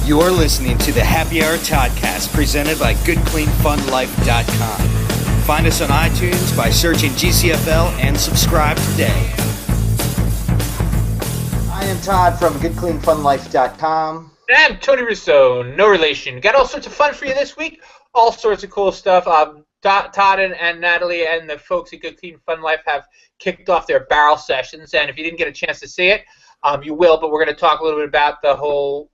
You're listening to the Happy Hour Todcast presented by GoodCleanFunLife.com. Find us on iTunes by searching GCFL and subscribe today. I am Todd from GoodCleanFunLife.com. And I'm Tony Russo, no relation. Got all sorts of fun for you this week, all sorts of cool stuff. Todd and Natalie and the folks at Good Clean Fun Life have kicked off their barrel sessions, and if you didn't get a chance to see it, you will, but we're going to talk a little bit about the whole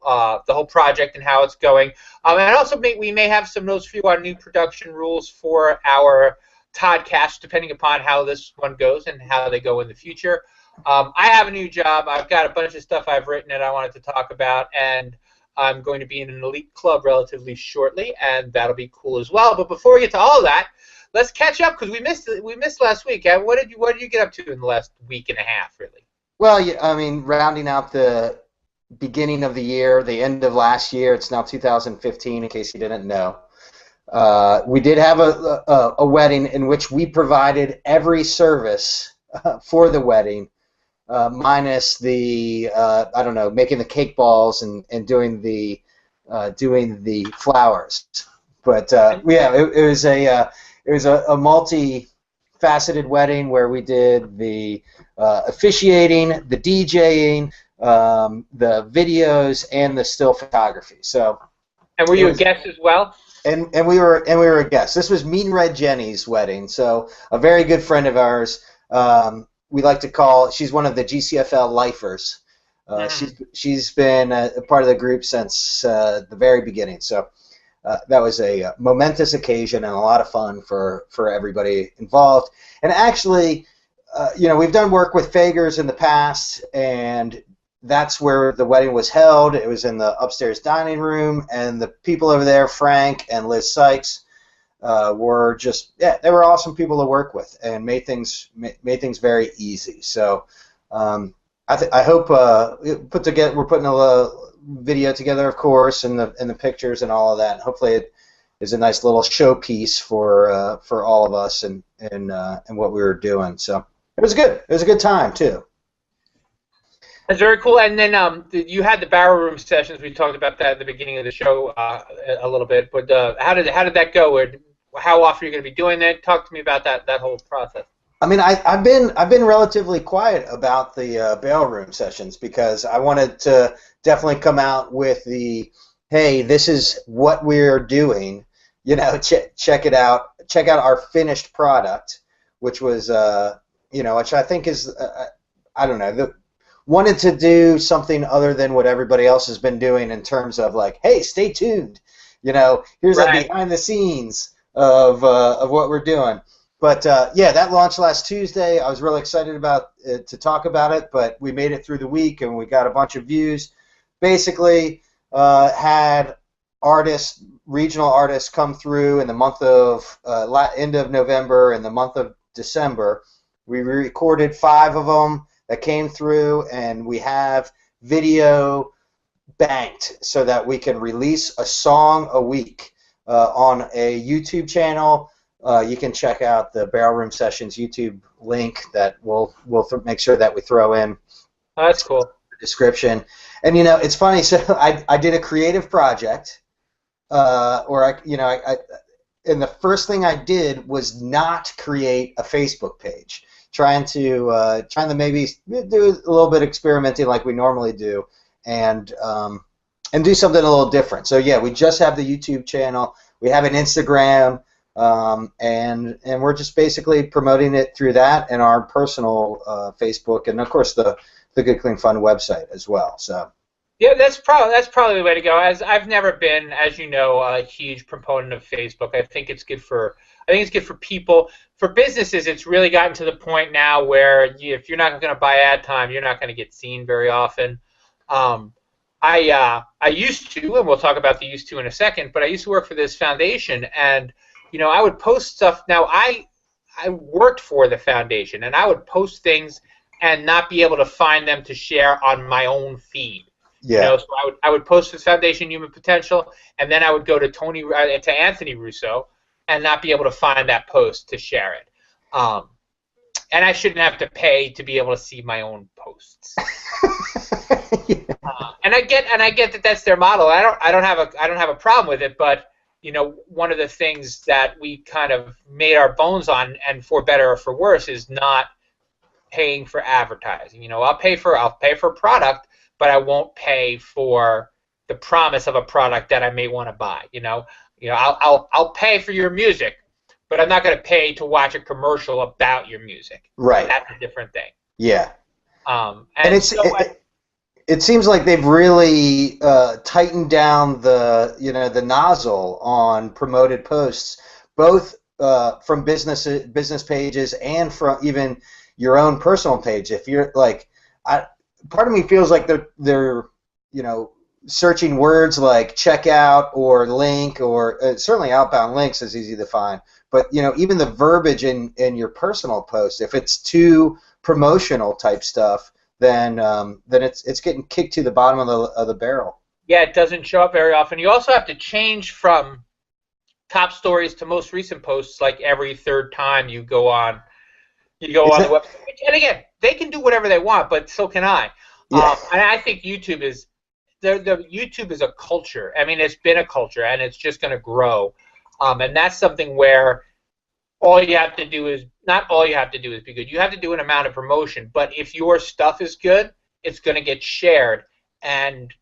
project and how it's going. And also, we may have some notes for you on new production rules for our Todcast, depending upon how this one goes and how they go in the future. I have a new job. I've got a bunch of stuff I've written that I wanted to talk about, and I'm going to be in an elite club relatively shortly, and that'll be cool as well. But before we get to all of that, let's catch up because we missed last week. What did you get up to in the last week and a half, really? Well, I mean, rounding out the beginning of the year, the end of last year, it's now 2015, in case you didn't know. We did have a wedding in which we provided every service for the wedding, minus the, making the cake balls and doing the flowers. But, it was a multi-faceted wedding where we did the officiating, the DJing, the videos, and the still photography. So, and were you a guest as well? And we were a guest. This was Mean Red Jenny's wedding. So a very good friend of ours. We like to call. She's one of the GCFL lifers. She's been a part of the group since the very beginning. So that was a momentous occasion and a lot of fun for everybody involved. And actually, we've done work with Fagers in the past, and that's where the wedding was held. It was in the upstairs dining room, and the people over there, Frank and Liz Sykes, were just, they were awesome people to work with and made things very easy. So I hope we're putting a video together, of course, and the pictures and all of that. And hopefully it is a nice little showpiece for all of us and what we were doing. So it was good. It was a good time too. That's very cool. And then you had the barrel room sessions. We talked about that at the beginning of the show a little bit. But how did that go? How often are you going to be doing that? Talk to me about that whole process. I mean, I've been relatively quiet about the barrel room sessions because I wanted to definitely come out with the, hey, this is what we're doing. Check it out. Check out our finished product, which was which I think is wanted to do something other than what everybody else has been doing in terms of like, hey, stay tuned. Here's right. Behind the scenes of what we're doing. But that launched last Tuesday. I was really excited to talk about it, but we made it through the week and we got a bunch of views. Basically, had regional artists come through in the month of end of November and the month of December. We recorded 5 of them that came through, and we have video banked so that we can release a song a week on a YouTube channel. You can check out the Barrel Room Sessions YouTube link that we'll make sure that we throw in. Oh, that's cool. The description. And it's funny. So I did a creative project, and the first thing I did was not create a Facebook page. Trying to maybe do a little bit of experimenting like we normally do, and do something a little different. So we just have the YouTube channel. We have an Instagram, and we're just basically promoting it through that and our personal Facebook, and of course the Good Clean Fun website as well. So. Yeah, that's probably the way to go. As I've never been, as you know, a huge proponent of Facebook. I think it's good for people. For businesses, it's really gotten to the point now where if you're not going to buy ad time, you're not going to get seen very often. I used to, and we'll talk about the used to in a second, but I used to work for this foundation, and I would post stuff. Now I worked for the foundation, and I would post things and not be able to find them to share on my own feed. Yeah. So I would post this Foundation Human Potential, and then I would go to Anthony Russo and not be able to find that post to share it. and I shouldn't have to pay to be able to see my own posts. Yeah. And I get that that's their model. I don't have a problem with it, but one of the things that we kind of made our bones on, and for better or for worse, is not paying for advertising. I'll pay for a product, but I won't pay for the promise of a product that I may want to buy. I'll pay for your music, but I'm not going to pay to watch a commercial about your music. Right. That's a different thing. Yeah. And it's it seems like they've really tightened down the nozzle on promoted posts, both from business pages and from even your own personal page. If you're like, part of me feels like they're searching words like checkout or link, or certainly outbound links is easy to find. But even the verbiage in your personal post, if it's too promotional type stuff, then it's getting kicked to the bottom of the barrel. Yeah, it doesn't show up very often. You also have to change from top stories to most recent posts like every third time you go on the website. And again, they can do whatever they want, but so can I. Yeah. And I think YouTube is YouTube is a culture. I mean, it's been a culture, and it's just going to grow. And that's something where all you have to do is be good. You have to do an amount of promotion, but if your stuff is good, it's going to get shared, and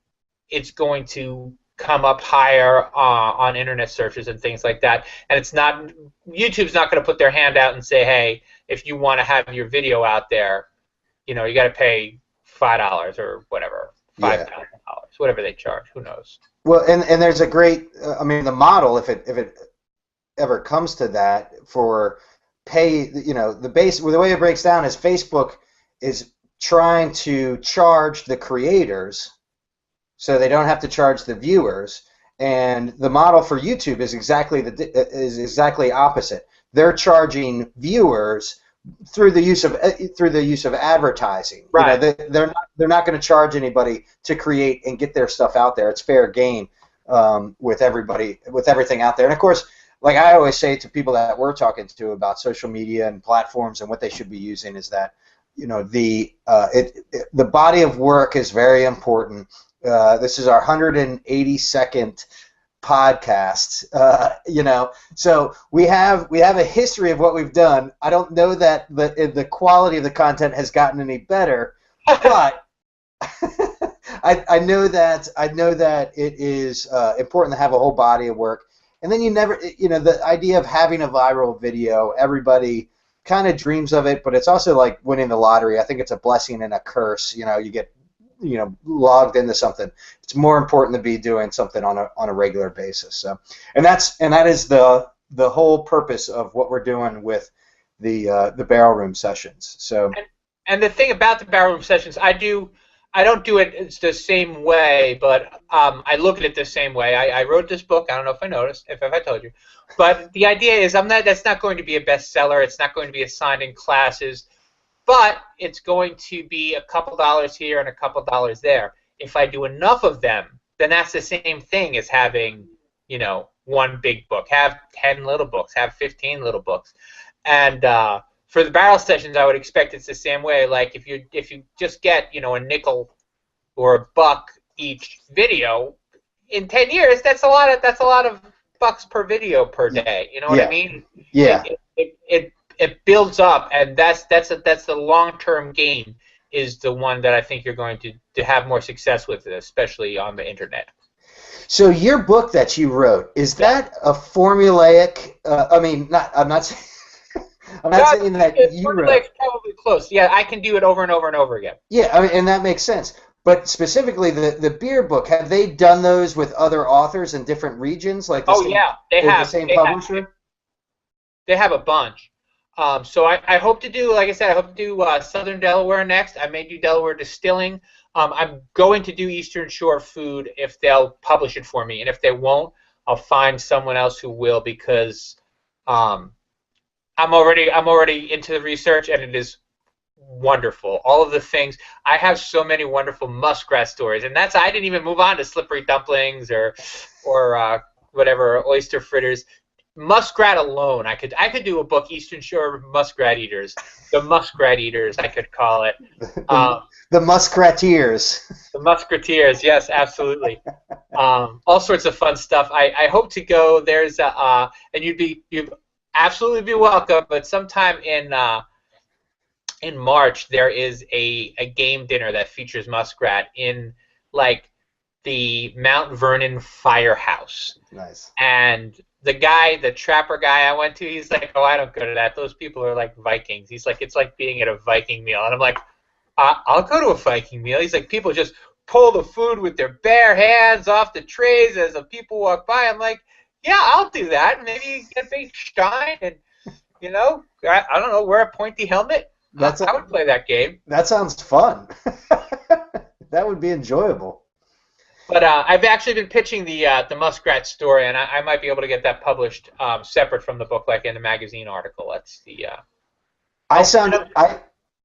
it's going to come up higher on internet searches and things like that. And YouTube's not going to put their hand out and say, hey, if you want to have your video out there, you got to pay $5 or whatever, $5,000, whatever they charge. Who knows? Well, and there's a great, the model, if it ever comes to that, for pay, the way it breaks down is Facebook is trying to charge the creators so they don't have to charge the viewers, and the model for YouTube is exactly opposite. They're charging viewers through the use of advertising. Right. They're not going to charge anybody to create and get their stuff out there. It's fair game with everything out there. And of course, like I always say to people that we're talking to about social media and platforms and what they should be using, is that the body of work is very important. This is our 182nd podcast, so we have a history of what we've done. I don't know that the quality of the content has gotten any better, but I know that it is important to have a whole body of work. And then the idea of having a viral video, everybody kind of dreams of it, but it's also like winning the lottery. I think it's a blessing and a curse. You get logged into something. It's more important to be doing something on a regular basis. So, and that is the whole purpose of what we're doing with the barrel room sessions. So, and the thing about the barrel room sessions, I don't do it the same way, but I look at it the same way. I wrote this book. I don't know if I noticed, if I told you, but the idea is that's not going to be a bestseller. It's not going to be assigned in classes. But it's going to be a couple dollars here and a couple dollars there. If I do enough of them, then that's the same thing as having, one big book. Have 10 little books. Have 15 little books. And for the barrel sessions, I would expect it's the same way. Like if you just get a nickel or a buck each video, in 10 years, that's a lot of bucks per video per day. You know what I mean? Yeah. It builds up, and that's the long-term gain, is the one that I think you're going to have more success with, especially on the internet. So your book that you wrote, is that a formulaic? I'm not saying that you wrote. Formulaic's probably close. Yeah, I can do it over and over and over again. Yeah, and that makes sense. But specifically, the beer book, have they done those with other authors in different regions, like they have the same publisher? They have a bunch. So I hope to do, like I said, Southern Delaware next. I may do Delaware Distilling. I'm going to do Eastern Shore Food if they'll publish it for me, and if they won't, I'll find someone else who will, because I'm already into the research, and it is wonderful. All of the things, I have so many wonderful muskrat stories, and I didn't even move on to slippery dumplings or whatever, oyster fritters. muskrat alone, I could do a book, Eastern Shore Muskrat Eaters, the Muskrat Eaters, I could call it. The Muskrateers. The Musketeers, yes, absolutely. All sorts of fun stuff. I hope to go. There's and you'd absolutely be welcome. But sometime in March, there is a game dinner that features muskrat in like the Mount Vernon Firehouse. Nice. And the trapper guy I went to, he's like, "Oh, I don't go to that. Those people are like Vikings." He's like, "It's like being at a Viking meal." And I'm like, I'll go to a Viking meal. He's like, people just pull the food with their bare hands off the trays as the people walk by. I'm like, yeah, I'll do that. Maybe get a big stein and, I don't know, wear a pointy helmet. I would play that game. That sounds fun. That would be enjoyable. But I've actually been pitching the muskrat story, and I might be able to get that published separate from the book, like in a magazine article. That's the.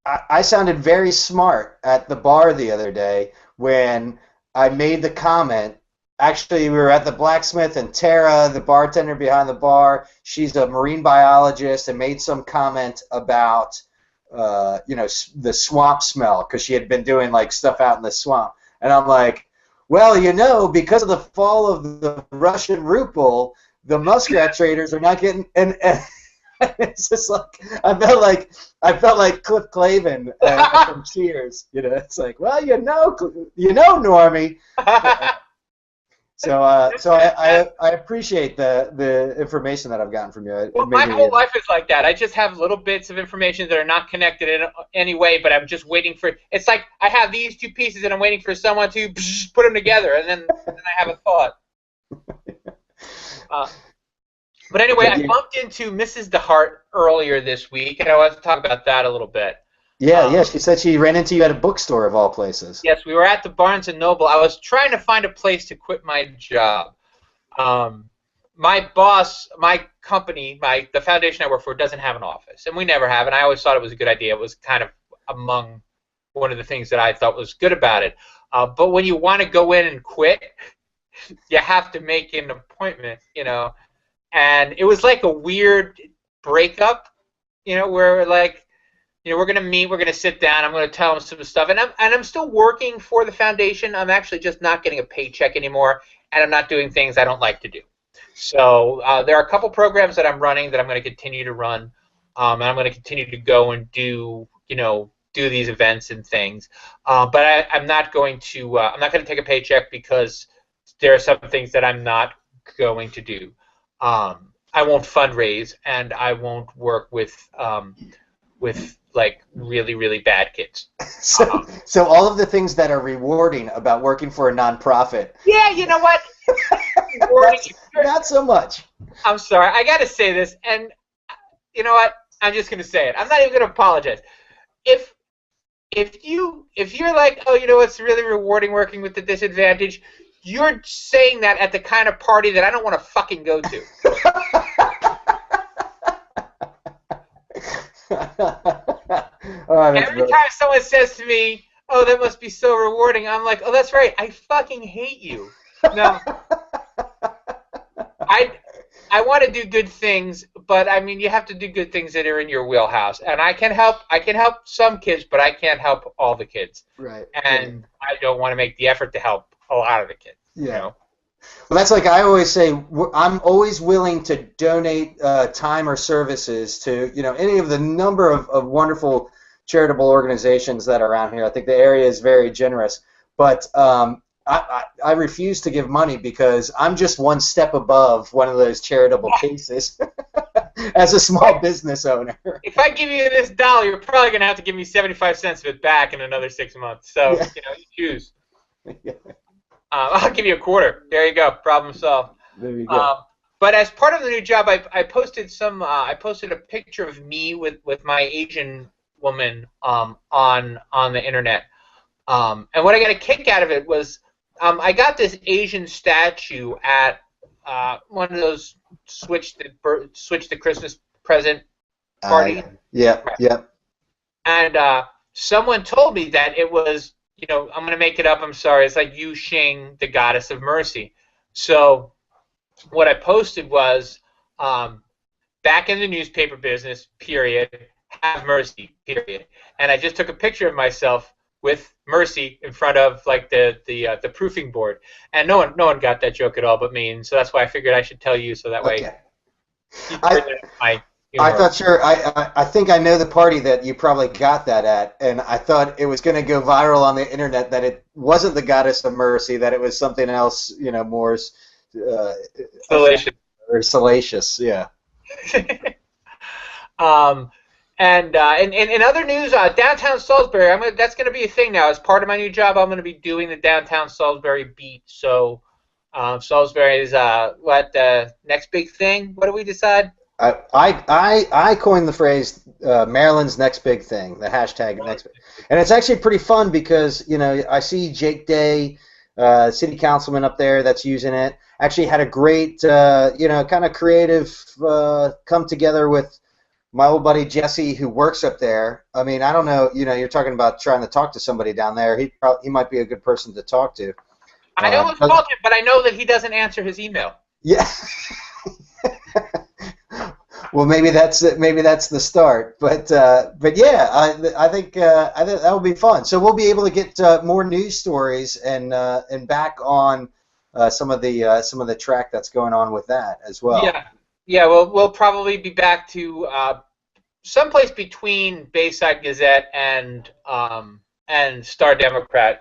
I sounded very smart at the bar the other day when I made the comment. Actually, we were at the blacksmith, and Tara, the bartender behind the bar, she's a marine biologist, and made some comment about, the swamp smell, because she had been doing like stuff out in the swamp. And I'm like, well, because of the fall of the Russian ruble, the muskrat traders are not getting and it's just like I felt like Cliff Clavin from Cheers. It's like, well, Normie. So I appreciate the information that I've gotten from you. Well, my whole life is like that. I just have little bits of information that are not connected in any way, but I'm just waiting for. It's like I have these two pieces, and I'm waiting for someone to put them together, and then I have a thought. But anyway, I bumped into Mrs. DeHart earlier this week, and I want to talk about that a little bit. Yeah, she said she ran into you at a bookstore of all places. Yes, we were at the Barnes & Noble. I was trying to find a place to quit my job. My boss, my company, the foundation I work for doesn't have an office, and we never have, and I always thought it was a good idea. It was kind of among one of the things that I thought was good about it. But when you want to go in and quit, you have to make an appointment, And it was like a weird breakup, where like, we're going to meet, we're going to sit down, I'm going to tell them some stuff. And I'm still working for the foundation. I'm actually just not getting a paycheck anymore, and I'm not doing things I don't like to do. So there are a couple programs that I'm running that I'm going to continue to run, and I'm going to continue to go and do these events and things. But I'm not going to take a paycheck because there are some things that I'm not going to do. I won't fundraise, and I won't work with like really, really bad kids. So all of the things that are rewarding about working for a nonprofit. Yeah, you know what? Not so much. I'm sorry. I got to say this, and you know what? I'm just going to say it. I'm not even going to apologize. If you're like, oh, it's really rewarding working with the disadvantaged, you're saying that at the kind of party that I don't want to fucking go to. Every time someone says to me, oh, that must be so rewarding, I'm like, oh, that's right, I fucking hate you. No. I want to do good things, but I mean, you have to do good things that are in your wheelhouse. And I can help some kids, but I can't help all the kids. Right. And I don't want to make the effort to help a lot of the kids. Yeah. Well, that's like I always say, I'm always willing to donate time or services to, any of the number of wonderful charitable organizations that are around here. I think the area is very generous. But I refuse to give money because I'm just one step above one of those charitable cases as a small business owner. If I give you this $1, you're probably going to have to give me 75 cents of it back in another 6 months. So, you choose. Yeah. I'll give you a quarter. There you go. Problem solved. There you go. But as part of the new job, I posted a picture of me with my Asian woman on the internet. And what I got a kick out of it was I got this Asian statue at one of those switch the Christmas present party. Yeah. And someone told me that it was. I'm going to make it up, I'm sorry, it's like Yu Xing, the goddess of mercy. So what I posted was back in the newspaper business, period. Have mercy, period. And I just took a picture of myself with mercy in front of like the proofing board, and no one got that joke at all but me, and so that's why I figured I should tell you so that way. Okay. You my I thought I think I know the party that you probably got that at, and I thought it was going to go viral on the internet that it wasn't the goddess of mercy, that it was something else, more salacious. Or salacious, yeah. And in other news, downtown Salisbury, that's going to be a thing now. As part of my new job, I'm going to be doing the downtown Salisbury beat. So Salisbury is what the next big thing? What do we decide? I coined the phrase Maryland's next big thing, the hashtag next big, and it's actually pretty fun because I see Jake Day, city councilman up there that's using it. Actually had a great kind of creative come together with my old buddy Jesse, who works up there. I mean, I don't know. You're talking about trying to talk to somebody down there. He might be a good person to talk to. I almost called him, but I know that he doesn't answer his email. Yeah. Well, maybe that's the start. But yeah, I think that will be fun. So we'll be able to get more news stories and back on some of the track that's going on with that as well. Yeah. Well, we'll probably be back to someplace between Bayside Gazette and Star Democrat.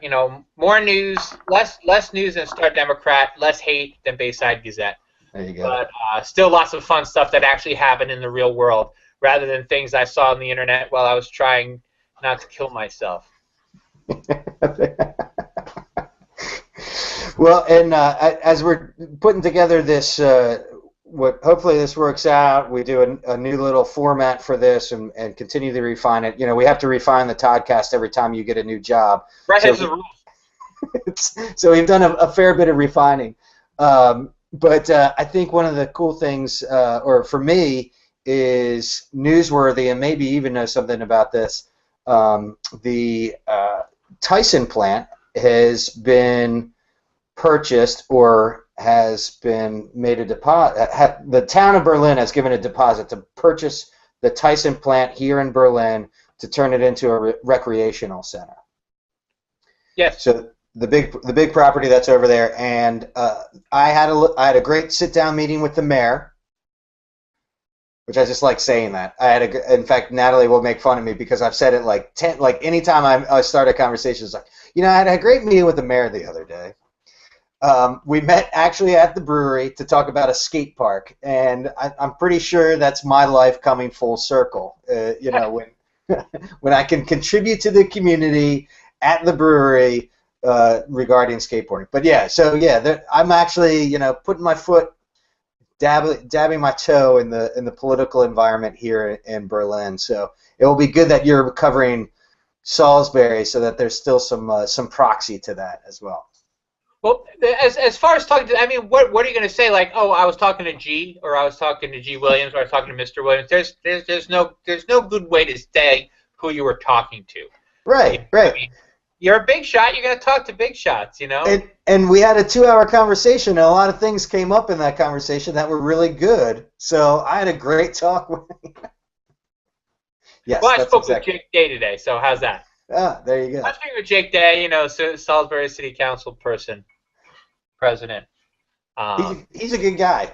More news, less news than Star Democrat, less hate than Bayside Gazette. There you go. But still lots of fun stuff that actually happened in the real world, rather than things I saw on the internet while I was trying not to kill myself. Well, and as we're putting together this, hopefully this works out. We do a new little format for this and continue to refine it. We have to refine the Todcast every time you get a new job. Right, as the rules. So we've done a fair bit of refining. But I think one of the cool things, or for me, is newsworthy, and maybe even know something about this. The Tyson plant has been purchased or has been made a deposit. The town of Berlin has given a deposit to purchase the Tyson plant here in Berlin to turn it into a recreational center. Yes. So the big property that's over there, and I had a great sit-down meeting with the mayor, which I just like saying that. In fact, Natalie will make fun of me because I've said it like anytime I start a conversation, it's like, I had a great meeting with the mayor the other day. We met actually at the brewery to talk about a skate park, and I'm pretty sure that's my life coming full circle. When I can contribute to the community at the brewery regarding skateboarding. But yeah, I'm actually putting my foot, dabbing my toe in the political environment here in Berlin. So it will be good that you're covering Salisbury, so that there's still some proxy to that as well. Well, as far as talking to, what are you going to say? Like, oh, I was talking to G, or I was talking to G Williams, or I was talking to Mr. Williams. There's no good way to say who you were talking to. Right. You're a big shot. You're going to talk to big shots, And we had a 2-hour conversation, and a lot of things came up in that conversation that were really good. So I had a great talk with Yes, well, I spoke with Jake Day today, so how's that? Ah, there you go. I was speaking with Jake Day, Salisbury City Council president. He's a good guy.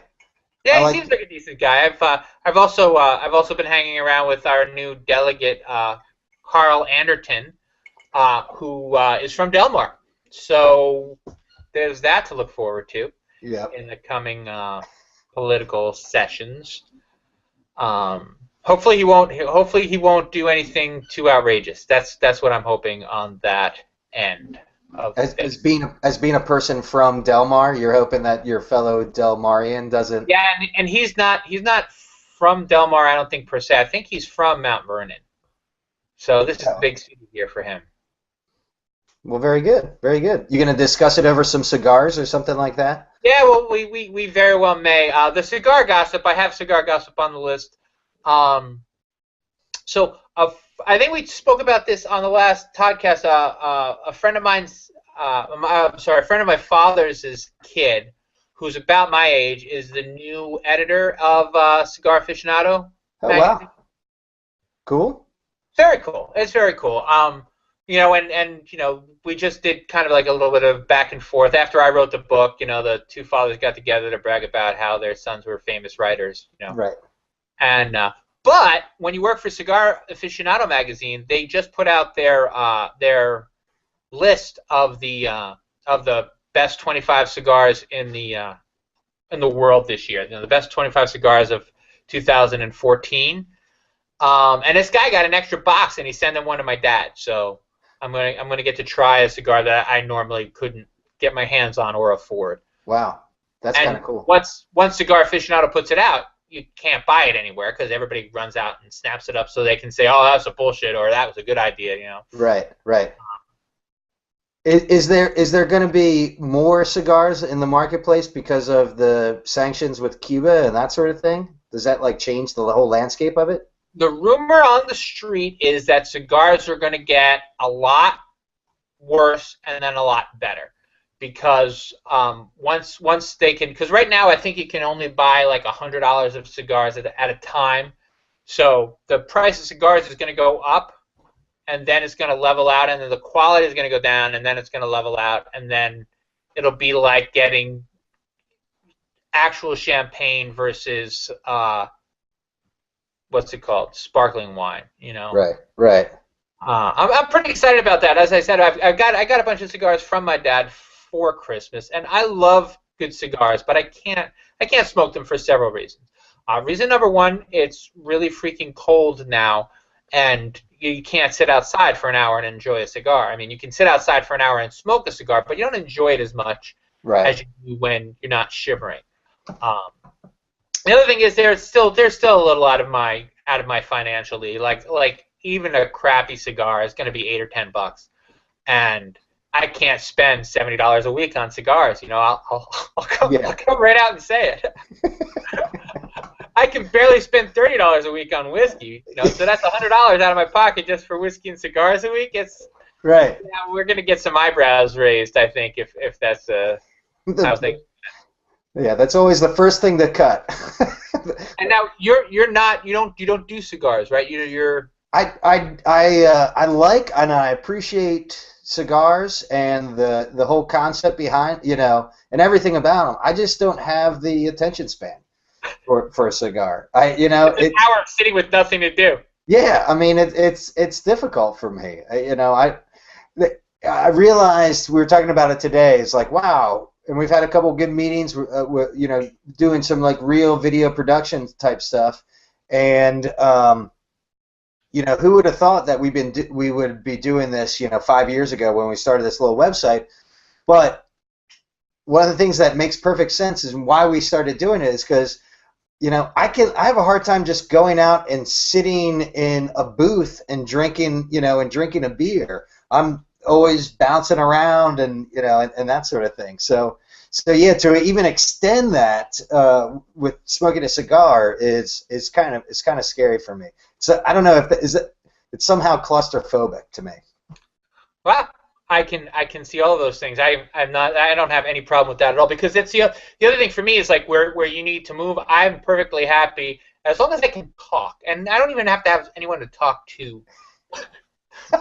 Yeah, he seems like a decent guy. I've also been hanging around with our new delegate, Carl Anderton, who is from Delmarva. So there's that to look forward to in the coming political sessions. Hopefully he won't do anything too outrageous. That's what I'm hoping on that end. As being a person from Delmar, you're hoping that your fellow Delmarian doesn't. Yeah, and he's not from Delmar, I don't think per se. I think he's from Mount Vernon. So this is a big city here for him. Well, very good, very good. You going to discuss it over some cigars or something like that? Yeah, well, we very well may. The cigar gossip, I have cigar gossip on the list. So I think we spoke about this on the last Todcast. A friend of my father's kid, who's about my age, is the new editor of Cigar Aficionado magazine. Wow. Cool. Very cool. It's very cool. We just did kind of like a little bit of back and forth. After I wrote the book, the two fathers got together to brag about how their sons were famous writers, Right. And but when you work for Cigar Aficionado magazine, they just put out their list of the best 25 cigars in the world this year. The best 25 cigars of 2014. And this guy got an extra box, and he sent them one to my dad. So I'm gonna get to try a cigar that I normally couldn't get my hands on or afford. Wow, that's kind of cool. Once Cigar Aficionado puts it out, you can't buy it anywhere because everybody runs out and snaps it up so they can say, "Oh, that's a bullshit," or "That was a good idea," Right. Is there going to be more cigars in the marketplace because of the sanctions with Cuba and that sort of thing? Does that change the whole landscape of it? The rumor on the street is that cigars are going to get a lot worse and then a lot better because once they can, because right now I think you can only buy like $100 of cigars at a time, so the price of cigars is going to go up, and then it's going to level out, and then the quality is going to go down, and then it's going to level out, and then it'll be like getting actual champagne versus what's it called? Sparkling wine, Right. I'm pretty excited about that. As I said, I got a bunch of cigars from my dad for Christmas, and I love good cigars, but I can't smoke them for several reasons. Reason number one, it's really freaking cold now, and you can't sit outside for an hour and enjoy a cigar. I mean, you can sit outside for an hour and smoke a cigar, but you don't enjoy it as much as you do when you're not shivering. The other thing is there's still a little out of my financial league. Like even a crappy cigar is going to be $8 or $10, and I can't spend $70 a week on cigars. I'll come right out and say it. I can barely spend $30 a week on whiskey. So that's $100 out of my pocket just for whiskey and cigars a week. It's right. Yeah, we're going to get some eyebrows raised, I think, if that's how things. Yeah, that's always the first thing to cut. And now you don't do cigars, right? I like and I appreciate cigars and the whole concept behind and everything about them. I just don't have the attention span for a cigar. It's an hour of sitting with nothing to do. Yeah, I mean it's difficult for me. I realized we were talking about it today. It's like, wow. And we've had a couple of good meetings, doing some real video production type stuff, and who would have thought that we would be doing this 5 years ago when we started this little website? But one of the things that makes perfect sense is why we started doing it is because I have a hard time just going out and sitting in a booth and drinking a beer. I'm always bouncing around and that sort of thing. So yeah, to even extend that with smoking a cigar is kind of scary for me. So I don't know if it's somehow claustrophobic to me. Well, I can see all of those things. I don't have any problem with that at all because it's the other thing for me is like where you need to move. I'm perfectly happy as long as I can talk, and I don't even have to have anyone to talk to.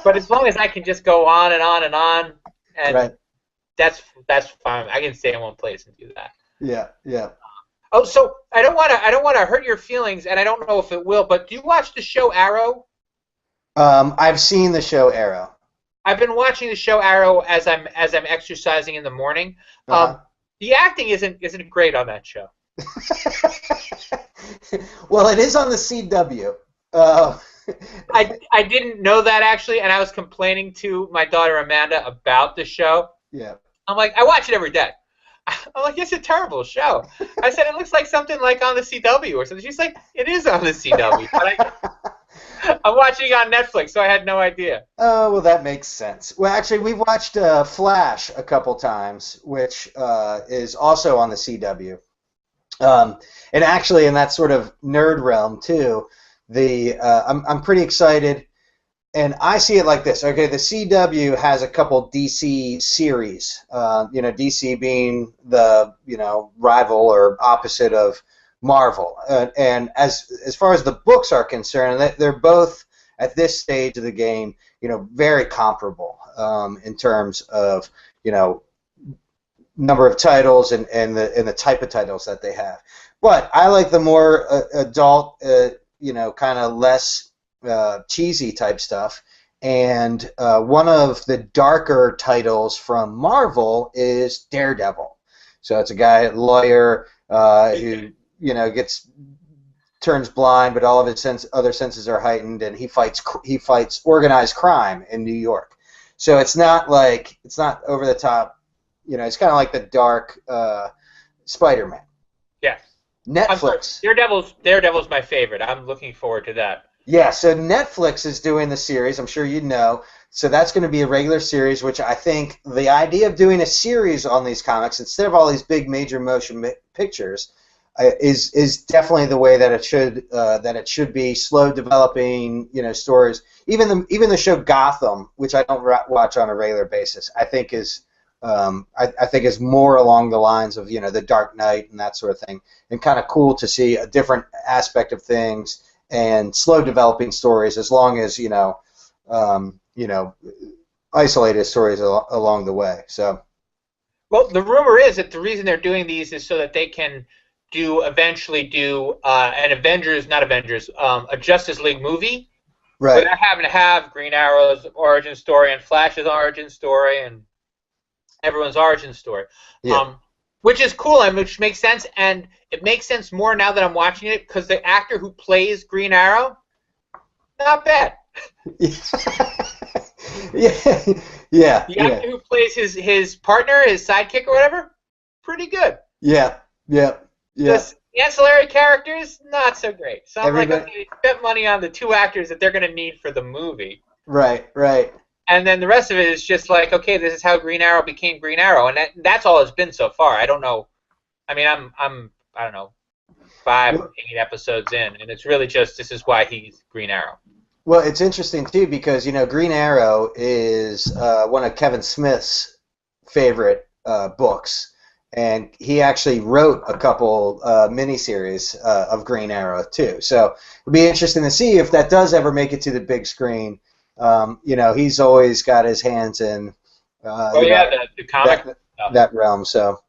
But as long as I can just go on and on and on, and right. that's fine. I can stay in one place and do that. Yeah. Oh, so I don't want to hurt your feelings, and I don't know if it will. But do you watch the show Arrow? I've seen the show Arrow. I've been watching the show Arrow as I'm exercising in the morning. The acting isn't great on that show. Well, it is on the CW. I didn't know that actually, and I was complaining to my daughter Amanda about the show. Yeah. I'm like, I watch it every day. I'm like, it's a terrible show. I said, it looks like something like on the CW or something. She's like, it is on the CW. But I'm watching it on Netflix, so I had no idea. Oh, well, that makes sense. Well, actually, we've watched Flash a couple times, which is also on the CW. And actually, in that sort of nerd realm, too, I'm pretty excited. And I see it like this. Okay, the CW has a couple DC series. DC being the rival or opposite of Marvel. And as far as the books are concerned, they're both at this stage of the game, very comparable in terms of number of titles and the type of titles that they have. But I like the more adult, kind of less cheesy type stuff. And one of the darker titles from Marvel is Daredevil. So it's a guy, lawyer, who turns blind, but all of his other senses are heightened, and he fights organized crime in New York. So it's not over the top. It's kind of like the dark Spider-Man. Yes. Netflix. Daredevil's my favorite. I'm looking forward to that. Yeah, so Netflix is doing the series. I'm sure you know. So that's going to be a regular series, which I think the idea of doing a series on these comics instead of all these big major motion pictures is definitely the way that it should be. Slow developing, stories. Even the show Gotham, which I don't watch on a regular basis, I think is more along the lines of the Dark Knight and that sort of thing, and kind of cool to see a different aspect of things and slow developing stories, as long as isolated stories along the way. So, well, the rumor is that the reason they're doing these is so that they can eventually do a Justice League movie, right? Without having to have Green Arrow's origin story and Flash's origin story and everyone's origin story. Yeah. Which is cool and which makes sense, and it makes sense more now that I'm watching it because the actor who plays Green Arrow, not bad. Yeah. The actor who plays his partner, his sidekick or whatever, pretty good. Yeah. The ancillary characters, not so great. So I'm like, okay, they spent money on the two actors that they're going to need for the movie. Right. And then the rest of it is just like, okay, this is how Green Arrow became Green Arrow, and that's all it's been so far. I don't know. I mean, I don't know, 5 or 8 episodes in, and it's really just this is why he's Green Arrow. Well, it's interesting too because Green Arrow is one of Kevin Smith's favorite books, and he actually wrote a couple miniseries of Green Arrow too. So it'll be interesting to see if that does ever make it to the big screen. He's always got his hands in the comic that realm. So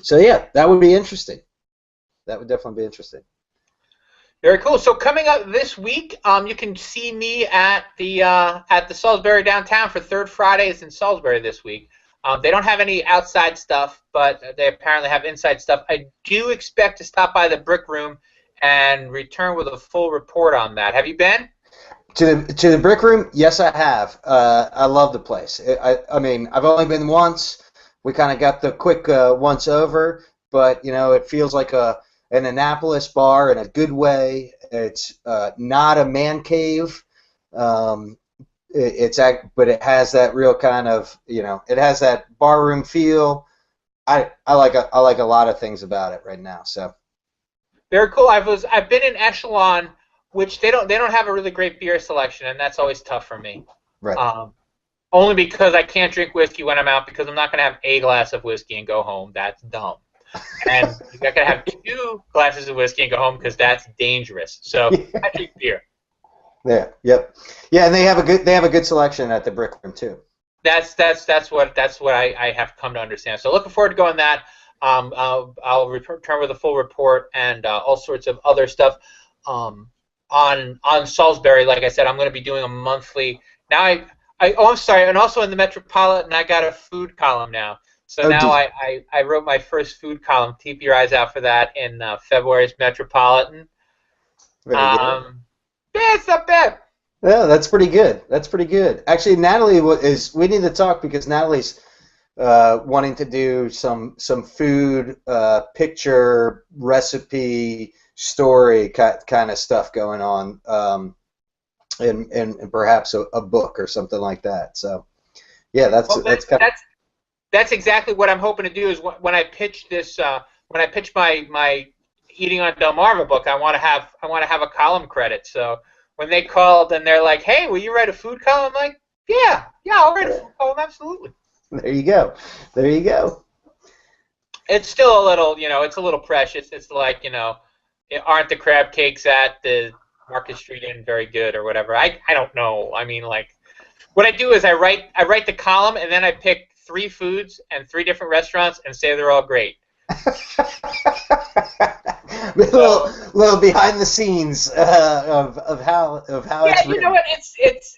yeah, that would be interesting. That would definitely be interesting. Very cool. So coming up this week, you can see me at the Salisbury downtown for Third Fridays in Salisbury this week. They don't have any outside stuff, but they apparently have inside stuff. I do expect to stop by the Brick Room and return with a full report on that. Have you been? To the Brick Room? Yes, I have. I love the place. I mean, I've only been once. We kind of got the quick once over, but it feels like an Annapolis bar in a good way. It's not a man cave. But it has that real kind of it has that bar room feel. I like a lot of things about it right now. So very cool. I've been in Echelon, which they don't have a really great beer selection, and that's always tough for me. Right. Only because I can't drink whiskey when I'm out because I'm not going to have a glass of whiskey and go home. That's dumb. And you're not going to have 2 glasses of whiskey and go home because that's dangerous. So I drink beer. Yeah. Yep. Yeah, and they have a good selection at the Brick Room too. That's what I have come to understand. So looking forward to going that. I'll return with a full report and all sorts of other stuff. On Salisbury, like I said, I'm going to be doing a monthly. Now I'm sorry, and also in the Metropolitan, I got a food column now. So now I wrote my first food column. Keep your eyes out for that in February's Metropolitan. Very good. Yeah, it's not bad. Yeah, that's pretty good. Actually, Natalie we need to talk because Natalie's wanting to do some food picture recipe story kind of stuff going on, and perhaps a book or something like that. So yeah, that's exactly what I'm hoping to do. Is when I pitch this, when I pitch my Eating on Delmarva book, I want to have a column credit. So when they called and they're like, "Hey, will you write a food column?" I'm like, "Yeah, I'll write a food column, absolutely." There you go. There you go. It's still a little, it's a little precious. It's like, aren't the crab cakes at the Market Street Inn very good or whatever? I don't know. I mean, like, what I do is I write the column and then I pick 3 foods and 3 different restaurants and say they're all great. little behind the scenes of how it's written. You know what? It's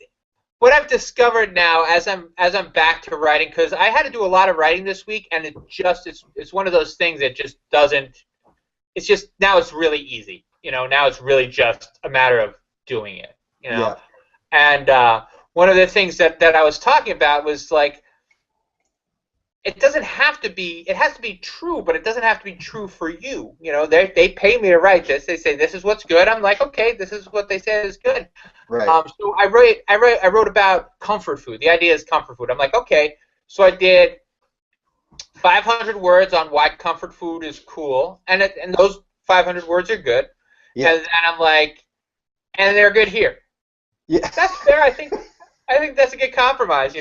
what I've discovered now as I'm back to writing, because I had to do a lot of writing this week, and it's one of those things that just doesn't. It's just now it's really easy. Now it's really just a matter of doing it. Yeah. And one of the things that I was talking about was like, it doesn't have to be. It has to be true, but it doesn't have to be true for you. They pay me to write this. They say this is what's good. I'm like, okay, this is what they say is good. Right. So I wrote about comfort food. The idea is comfort food. I'm like, okay. So I did 500 words on why comfort food is cool, and those 500 words are good. Yeah. And I'm like, and they're good here. Yeah. That's fair. I think that's a good compromise,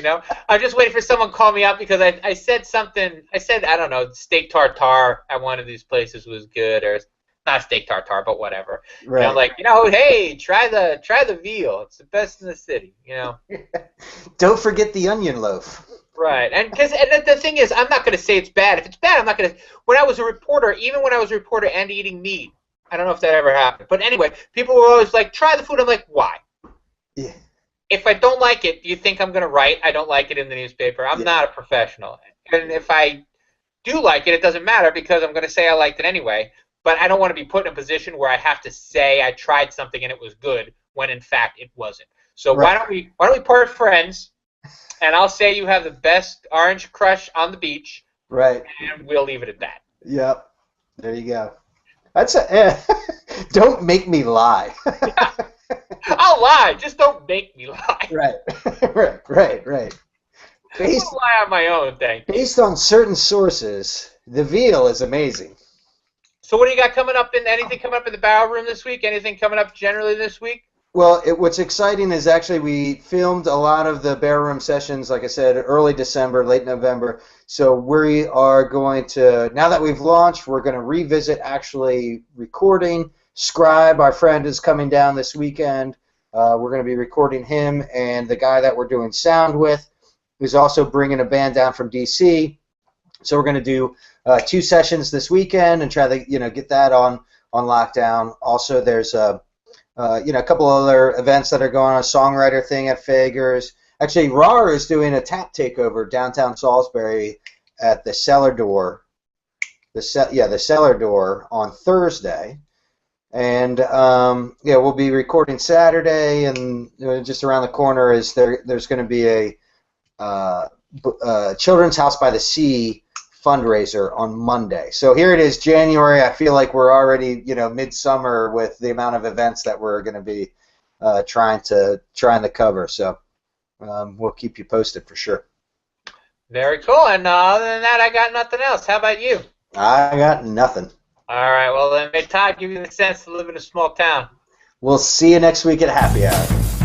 I'm just waiting for someone to call me up because I said something. I said, I don't know, steak tartare at one of these places was good, or not steak tartare, but whatever. Right. I'm like, hey, try the veal. It's the best in the city, Don't forget the onion loaf. Right. And the thing is, I'm not going to say it's bad. If it's bad, I'm not going to. When I was a reporter and eating meat, I don't know if that ever happened. But anyway, people were always like, try the food. I'm like, why? Yeah. If I don't like it, do you think I'm going to write I don't like it in the newspaper? I'm not a professional. And if I do like it, it doesn't matter because I'm going to say I liked it anyway. But I don't want to be put in a position where I have to say I tried something and it was good when in fact it wasn't. So Right. why don't we part friends, and I'll say you have the best orange crush on the beach. Right. And we'll leave it at that. Yep. There you go. That's don't make me lie. I'll lie, just don't make me lie. Right. I'll lie on my own thing. Based on certain sources, the veal is amazing. So what do you got coming up anything coming up in the barrel room this week? Anything coming up generally this week? Well, what's exciting is actually we filmed a lot of the barrel room sessions, like I said, early December, late November. So we are going to, now that we've launched, we're going to revisit actually recording. Scribe, our friend, is coming down this weekend. We're going to be recording him, and the guy that we're doing sound with is also bringing a band down from D.C. So we're going to do 2 sessions this weekend and try to get that on lockdown. Also, there's a couple other events that are going on. A songwriter thing at Fager's. Actually, RAR is doing a tap takeover downtown Salisbury at the Cellar Door. The Cellar Door on Thursday. And we'll be recording Saturday, and just around the corner is there's going to be a Children's House by the Sea fundraiser on Monday. So here it is, January. I feel like we're already midsummer with the amount of events that we're going to be trying to cover. So we'll keep you posted for sure. Very cool. And other than that, I got nothing else. How about you? I got nothing. All right. Well, then, may Todd give you the sense to live in a small town. We'll see you next week at Happy Hour.